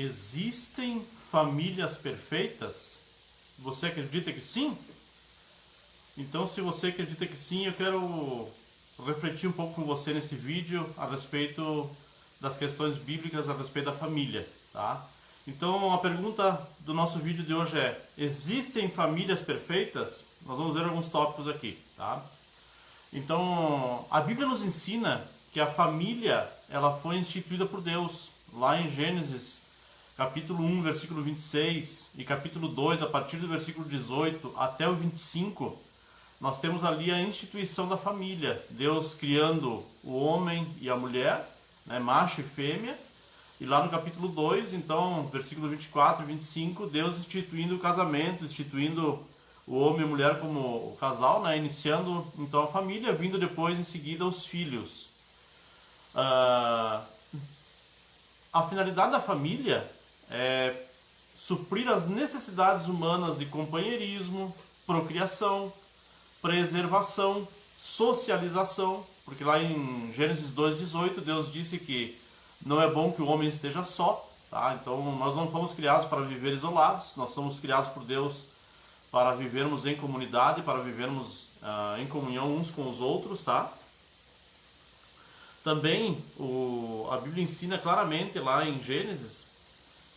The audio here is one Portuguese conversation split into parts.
Existem famílias perfeitas? Você acredita que sim? Então, se você acredita que sim, eu quero refletir um pouco com você nesse vídeo a respeito das questões bíblicas a respeito da família, tá? Então, a pergunta do nosso vídeo de hoje é: existem famílias perfeitas? Nós vamos ver alguns tópicos aqui, tá? Então, a Bíblia nos ensina que a família, ela foi instituída por Deus, lá em Gênesis, capítulo 1, versículo 26, e capítulo 2, a partir do versículo 18 até o 25, nós temos ali a instituição da família. Deus criando o homem e a mulher, né, macho e fêmea. E lá no capítulo 2, então, versículo 24 e 25, Deus instituindo o casamento, instituindo o homem e a mulher como o casal, né, iniciando então a família, vindo depois em seguida os filhos. A finalidade da família é suprir as necessidades humanas de companheirismo, procriação, preservação, socialização, porque lá em Gênesis 2:18 Deus disse que não é bom que o homem esteja só, tá? Então nós não fomos criados para viver isolados, nós somos criados por Deus para vivermos em comunidade, para vivermos em comunhão uns com os outros, tá? Também a Bíblia ensina claramente lá em Gênesis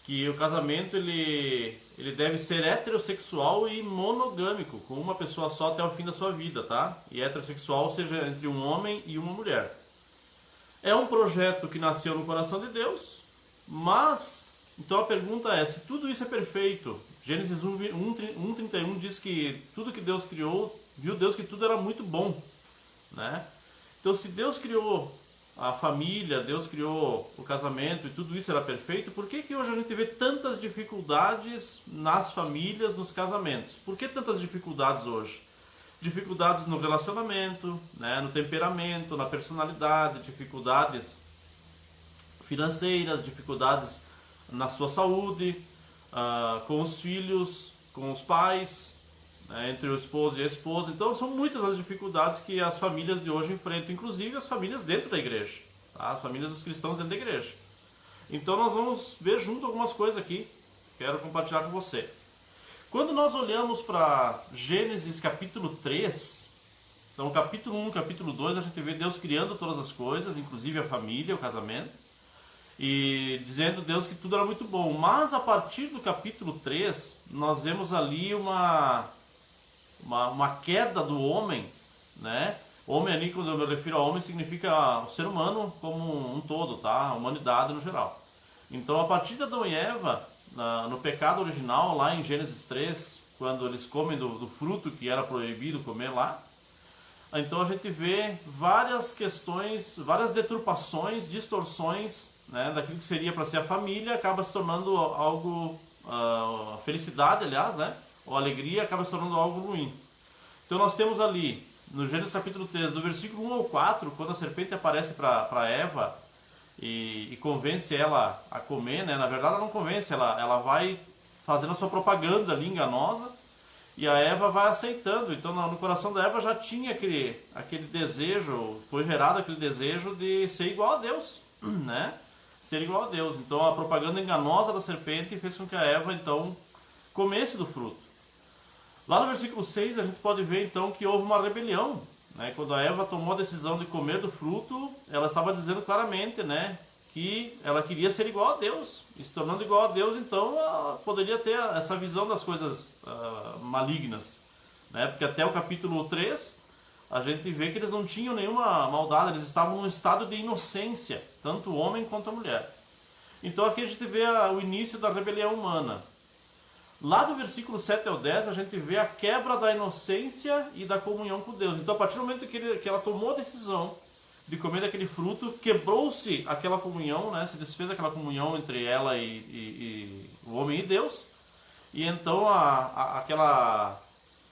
que o casamento ele deve ser heterossexual e monogâmico, com uma pessoa só até o fim da sua vida, tá? E heterossexual, ou seja, entre um homem e uma mulher. É um projeto que nasceu no coração de Deus, mas, então a pergunta é, se tudo isso é perfeito, Gênesis 1:31 diz que tudo que Deus criou, viu Deus que tudo era muito bom, né? Então, se Deus criou a família, Deus criou o casamento e tudo isso era perfeito, por que que hoje a gente vê tantas dificuldades nas famílias, nos casamentos? Por que tantas dificuldades hoje? Dificuldades no relacionamento, né, no temperamento, na personalidade, dificuldades financeiras, dificuldades na sua saúde, com os filhos, com os pais, né, entre o esposo e a esposa. Então são muitas as dificuldades que as famílias de hoje enfrentam, inclusive as famílias dentro da igreja, tá? As famílias dos cristãos dentro da igreja. Então nós vamos ver junto algumas coisas aqui, quero compartilhar com você. Quando nós olhamos para Gênesis capítulo 3, então capítulo 1, capítulo 2, a gente vê Deus criando todas as coisas, inclusive a família, o casamento, e dizendo Deus que tudo era muito bom. Mas a partir do capítulo 3, nós vemos ali uma queda do homem, né? Homem ali, quando eu me refiro a homem, significa o ser humano como um todo, tá? A humanidade no geral. Então, a partir de Adão e Eva, no pecado original, lá em Gênesis 3, quando eles comem do fruto que era proibido comer lá, então a gente vê várias questões, várias deturpações, distorções, né, daquilo que seria para ser a família, acaba se tornando algo, felicidade, aliás, né, ou alegria, acaba se tornando algo ruim. Então nós temos ali, no Gênesis capítulo 3, do versículo 1 ao 4, quando a serpente aparece para Eva e convence ela a comer, né, na verdade ela não convence, ela vai fazendo a sua propaganda ali enganosa, e a Eva vai aceitando. Então no coração da Eva já tinha aquele desejo, foi gerado aquele desejo de ser igual a Deus, né? Ser igual a Deus. Então a propaganda enganosa da serpente fez com que a Eva então comesse do fruto. Lá no versículo 6 a gente pode ver então que houve uma rebelião, né? Quando a Eva tomou a decisão de comer do fruto, ela estava dizendo claramente, né, que ela queria ser igual a Deus. E se tornando igual a Deus, então ela poderia ter essa visão das coisas malignas, né? Porque até o capítulo 3 a gente vê que eles não tinham nenhuma maldade, eles estavam num estado de inocência, tanto o homem quanto a mulher. Então aqui a gente vê o início da rebelião humana. Lá do versículo 7 ao 10 a gente vê a quebra da inocência e da comunhão com Deus. Então a partir do momento que ela tomou a decisão de comer daquele fruto, quebrou-se aquela comunhão, né? Se desfez aquela comunhão entre ela e o homem e Deus. E então aquela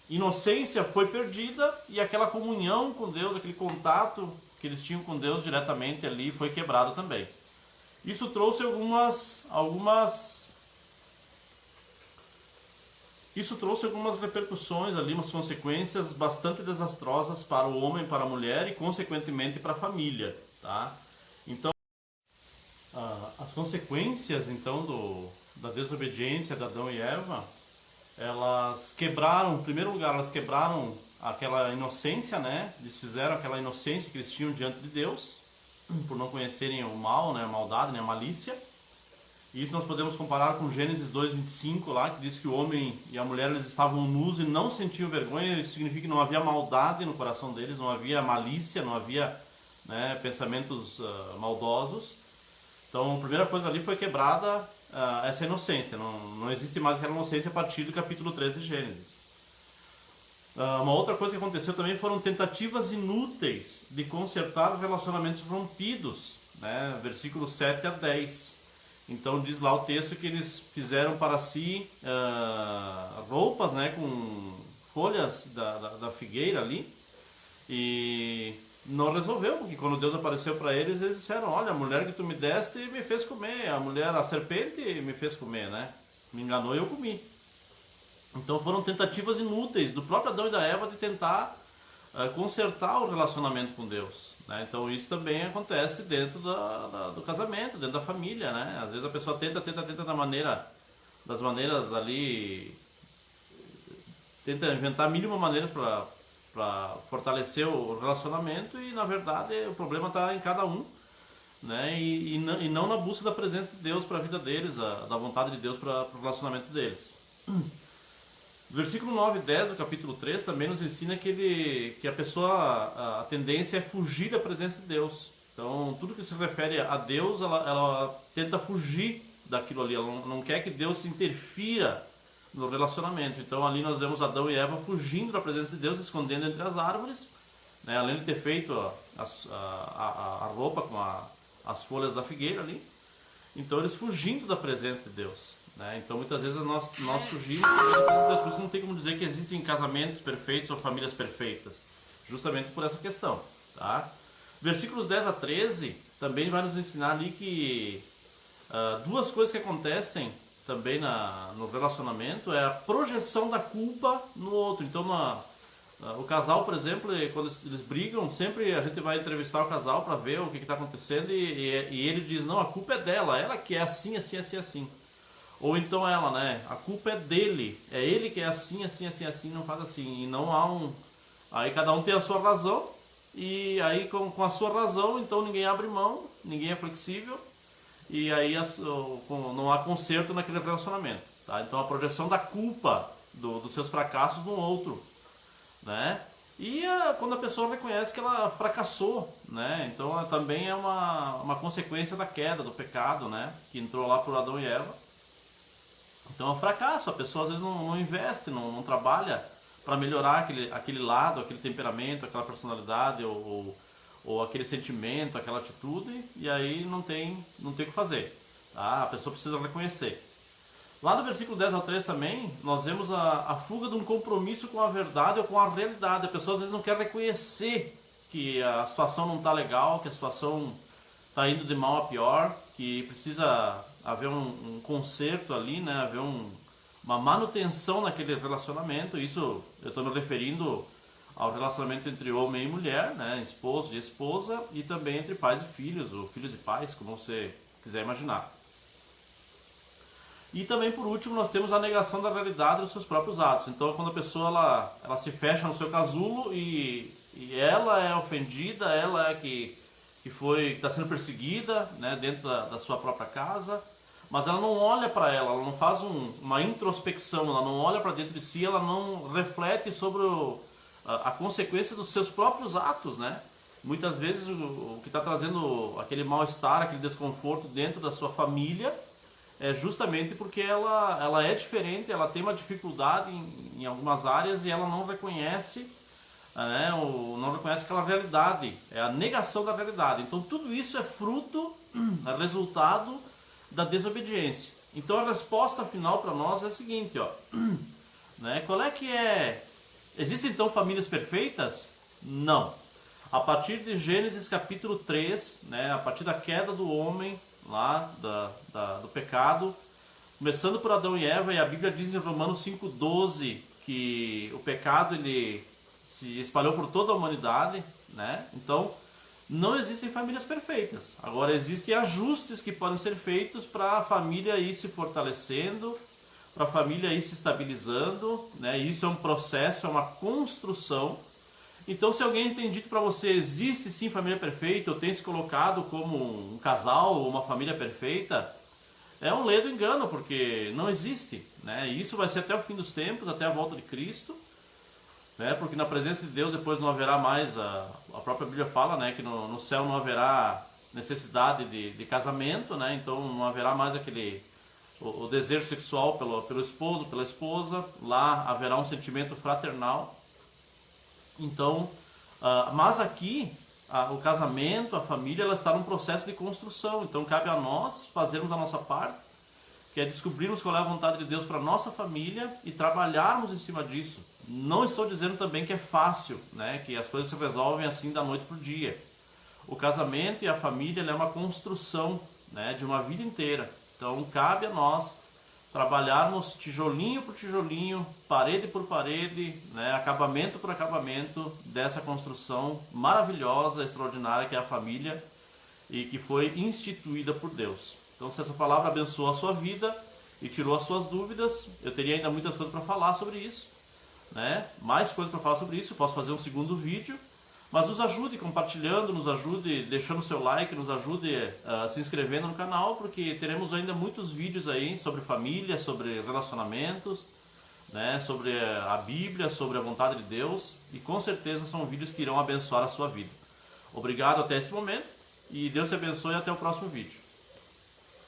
inocência foi perdida e aquela comunhão com Deus, aquele contato que eles tinham com Deus diretamente ali foi quebrado também. Isso trouxe algumas repercussões ali, umas consequências bastante desastrosas para o homem, para a mulher e consequentemente para a família, tá? Então As consequências, então, da desobediência de Adão e Eva, elas quebraram, em primeiro lugar, elas quebraram aquela inocência, né? Desfizeram aquela inocência que eles tinham diante de Deus, por não conhecerem o mal, né? A maldade, né? A malícia. E isso nós podemos comparar com Gênesis 2:25 lá, que diz que o homem e a mulher eles estavam nus e não sentiam vergonha. Isso significa que não havia maldade no coração deles, não havia malícia, não havia, né, pensamentos maldosos. Então a primeira coisa ali foi quebrada essa inocência. Não existe mais aquela inocência a partir do capítulo 13 de Gênesis. Uma outra coisa que aconteceu também foram tentativas inúteis de consertar relacionamentos rompidos, né? Versículos 7 a 10. Então diz lá o texto que eles fizeram para si roupas, né, com folhas da figueira ali, e não resolveu, porque quando Deus apareceu para eles, eles disseram: olha, a mulher que tu me deste me fez comer, a serpente me fez comer, né? Me enganou e eu comi. Então foram tentativas inúteis do próprio Adão e da Eva de tentar consertar o relacionamento com Deus, né? Então isso também acontece dentro do casamento, dentro da família, né? Às vezes a pessoa tenta das maneiras ali, tenta inventar mil e uma maneiras para fortalecer o relacionamento, e na verdade o problema está em cada um, né? E não na busca da presença de Deus para a vida deles, da vontade de Deus para o relacionamento deles. Versículo 9 e 10 do capítulo 3 também nos ensina que a pessoa, a tendência é fugir da presença de Deus. Então, tudo que se refere a Deus, ela tenta fugir daquilo ali. Ela não quer que Deus se interfira no relacionamento. Então, ali nós vemos Adão e Eva fugindo da presença de Deus, escondendo entre as árvores, né? Além de ter feito a roupa com as folhas da figueira ali. Então, eles fugindo da presença de Deus, né? Então muitas vezes nós fugimos da presença de Deus. Por isso não tem como dizer que existem casamentos perfeitos ou famílias perfeitas, justamente por essa questão, tá? Versículos 10 a 13 também vai nos ensinar ali que duas coisas que acontecem também no relacionamento é a projeção da culpa no outro. Então o casal, por exemplo, quando eles brigam, sempre a gente vai entrevistar o casal para ver o que está acontecendo, e ele diz: não, a culpa é dela, ela que é assim, assim, assim, assim. Ou então ela, né? A culpa é dele. É ele que é assim, assim, assim, assim, não faz assim. E não há um... Aí cada um tem a sua razão. E aí com a sua razão, então ninguém abre mão, ninguém é flexível. E aí não há conserto naquele relacionamento, tá? Então a projeção da culpa dos seus fracassos no outro, né? E quando a pessoa reconhece que ela fracassou, né? Então também é uma consequência da queda, do pecado, né? Que entrou lá por Adão e Eva. Então é um fracasso, a pessoa às vezes não investe, não trabalha para melhorar aquele lado, aquele temperamento, aquela personalidade ou aquele sentimento, aquela atitude, e aí não tem o que fazer, tá? A pessoa precisa reconhecer. Lá no versículo 10 ao 13 também, nós vemos a fuga de um compromisso com a verdade ou com a realidade. A pessoa às vezes não quer reconhecer que a situação não está legal, que a situação está indo de mal a pior, que precisa haver um conserto ali, né? Haver uma manutenção naquele relacionamento. Isso eu estou me referindo ao relacionamento entre homem e mulher, né? Esposo e esposa, e também entre pais e filhos, ou filhos e pais, como você quiser imaginar. E também, por último, nós temos a negação da realidade dos seus próprios atos. Então, quando a pessoa ela se fecha no seu casulo e ela é ofendida, ela é que está sendo perseguida, né, dentro da sua própria casa, mas ela não olha para ela não faz uma introspecção, ela não olha para dentro de si, ela não reflete sobre a consequência dos seus próprios atos, né? Muitas vezes o que está trazendo aquele mal-estar, aquele desconforto dentro da sua família é justamente porque ela é diferente, ela tem uma dificuldade em algumas áreas e ela não reconhece, né, ou não reconhece aquela realidade, é a negação da realidade. Então tudo isso é fruto, é resultado da desobediência. Então a resposta final para nós é a seguinte, ó, né, qual é que é? Existem então famílias perfeitas? Não. A partir de Gênesis capítulo 3, né, a partir da queda do homem, lá do pecado, começando por Adão e Eva, e a Bíblia diz em Romanos 5,12 que o pecado ele se espalhou por toda a humanidade, né? Então Não existem famílias perfeitas. Agora, existem ajustes que podem ser feitos para a família ir se fortalecendo, para a família ir se estabilizando, né? Isso é um processo, é uma construção. Então, se alguém tem dito para você, existe sim família perfeita, ou tem se colocado como um casal ou uma família perfeita, é um ledo engano, porque não existe, né? E isso vai ser até o fim dos tempos, até a volta de Cristo, né? Porque na presença de Deus depois não haverá mais, a própria Bíblia fala, né, que no céu não haverá necessidade de casamento, né? Então não haverá mais o desejo sexual pelo esposo, pela esposa. Lá haverá um sentimento fraternal. Então, mas aqui o casamento, a família, ela está num processo de construção. Então cabe a nós fazermos a nossa parte, que é descobrirmos qual é a vontade de Deus para a nossa família e trabalharmos em cima disso. Não estou dizendo também que é fácil, né, que as coisas se resolvem assim da noite para o dia. O casamento e a família é uma construção, né, de uma vida inteira. Então cabe a nós trabalharmos tijolinho por tijolinho, parede por parede, né, acabamento por acabamento dessa construção maravilhosa, extraordinária que é a família e que foi instituída por Deus. Então, se essa palavra abençoou a sua vida e tirou as suas dúvidas, eu teria ainda muitas coisas para falar sobre isso, né? Mais coisas para falar sobre isso, eu posso fazer um segundo vídeo, mas nos ajude compartilhando, nos ajude deixando seu like, nos ajude se inscrevendo no canal, porque teremos ainda muitos vídeos aí sobre família, sobre relacionamentos, né? Sobre a Bíblia, sobre a vontade de Deus, e com certeza são vídeos que irão abençoar a sua vida. Obrigado até esse momento, e Deus te abençoe e até o próximo vídeo.